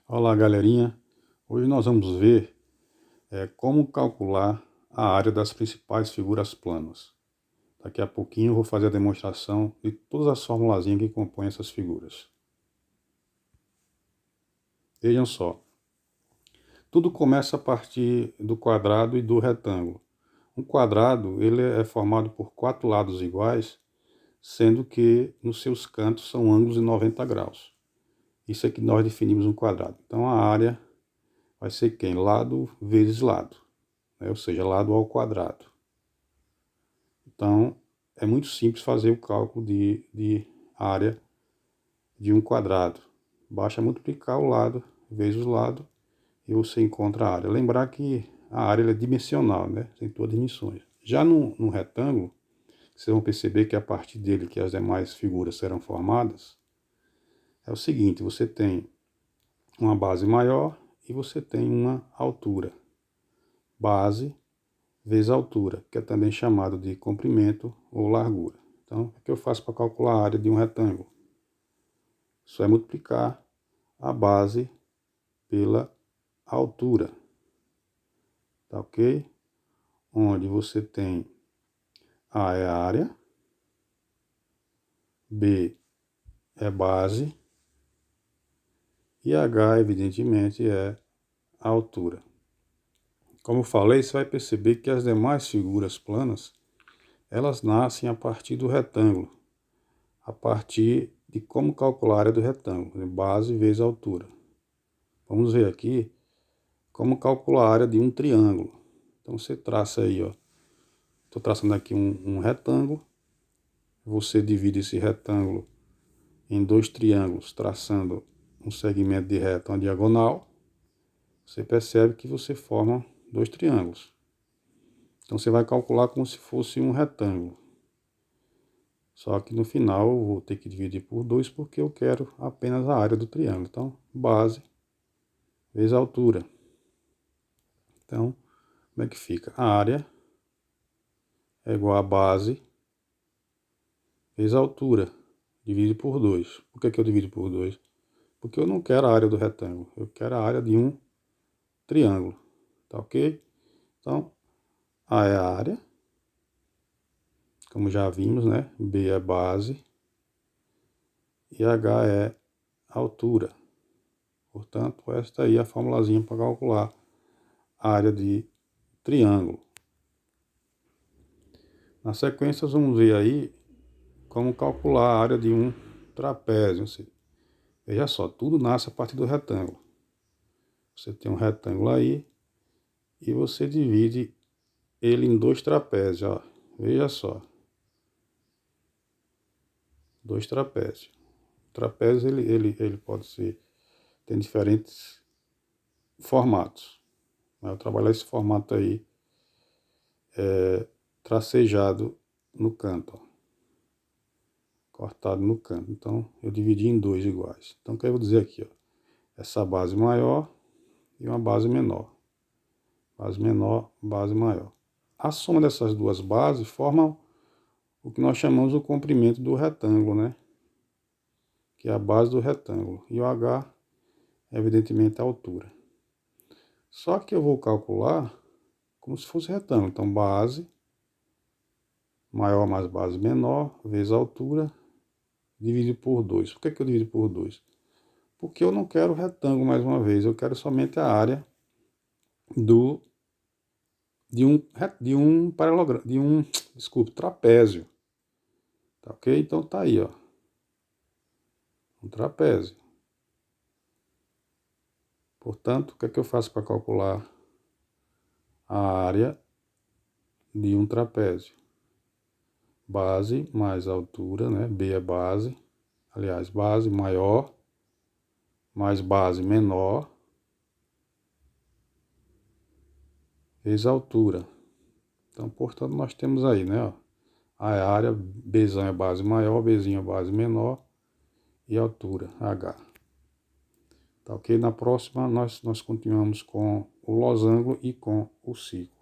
Olá, galerinha. Hoje nós vamos ver como calcular a área das principais figuras planas. Daqui a pouquinho eu vou fazer a demonstração de todas as formulazinhas que compõem essas figuras. Vejam só. Tudo começa a partir do quadrado e do retângulo. Um quadrado ele é formado por 4 lados iguais, sendo que nos seus cantos são ângulos de 90 graus. Isso é que nós definimos um quadrado. Então a área vai ser quem? Lado vezes lado, né? Ou seja, lado ao quadrado. Então, é muito simples fazer o cálculo de área de um quadrado. Basta multiplicar o lado vezes o lado e você encontra a área. Lembrar que a área é dimensional, né? Tem todas as dimensões. Já no retângulo, vocês vão perceber que a partir dele que as demais figuras serão formadas, é o seguinte, você tem uma base maior e você tem uma altura. Base vezes altura, que é também chamado de comprimento ou largura. Então, o que eu faço para calcular a área de um retângulo? Só é multiplicar a base pela altura, tá ok? Onde você tem A é a área, B é base e H, evidentemente, é a altura. Como eu falei, você vai perceber que as demais figuras planas, elas nascem a partir do retângulo, a partir de como calcular a área do retângulo, base vezes altura. Vamos ver aqui como calcular a área de um triângulo. Então você traça aí, ó. Estou traçando aqui um retângulo. Você divide esse retângulo em dois triângulos, traçando um segmento de reta, uma diagonal. Você percebe que você forma dois triângulos. Então você vai calcular como se fosse um retângulo. Só que no final eu vou ter que dividir por 2 porque eu quero apenas a área do triângulo. Então, base vezes a altura. Então, como é que fica? A área é igual a base vezes a altura, dividido por 2. Por que eu divido por 2? Porque eu não quero a área do retângulo, eu quero a área de um triângulo, tá ok? Então, A é a área, como já vimos, né? B é base e H é a altura. Portanto, esta aí é a formulazinha para calcular a área de triângulo. Na sequência, vamos ver aí como calcular a área de um trapézio. Veja só, tudo nasce a partir do retângulo. Você tem um retângulo aí e você divide ele em dois trapézios, ó. Veja só. Dois trapézios. O trapézio ele pode ser, tem diferentes formatos. Eu trabalhar esse formato aí tracejado no canto, ó. Cortado no canto. Então eu dividi em dois iguais. Então o que eu vou dizer aqui, ó? Essa base maior e uma base menor. Base menor, base maior. A soma dessas duas bases forma o que nós chamamos o comprimento do retângulo, né? Que é a base do retângulo. E o H é evidentemente a altura. Só que eu vou calcular como se fosse retângulo. Então base maior mais base menor vezes a altura dividido por 2. Por que eu divido por 2? Porque eu não quero retângulo mais uma vez. Eu quero somente a área desculpe, trapézio. Tá ok? Então tá aí, ó. Um trapézio. Portanto, o que eu faço para calcular a área de um trapézio? Base mais altura, né? B é base. Aliás, base maior mais base menor vezes a altura. Então, portanto, nós temos aí, né? Ó, a área, Bzão é base maior, Bzinho é base menor e a altura, H. Tá ok? Na próxima, nós continuamos com o losango e com o círculo.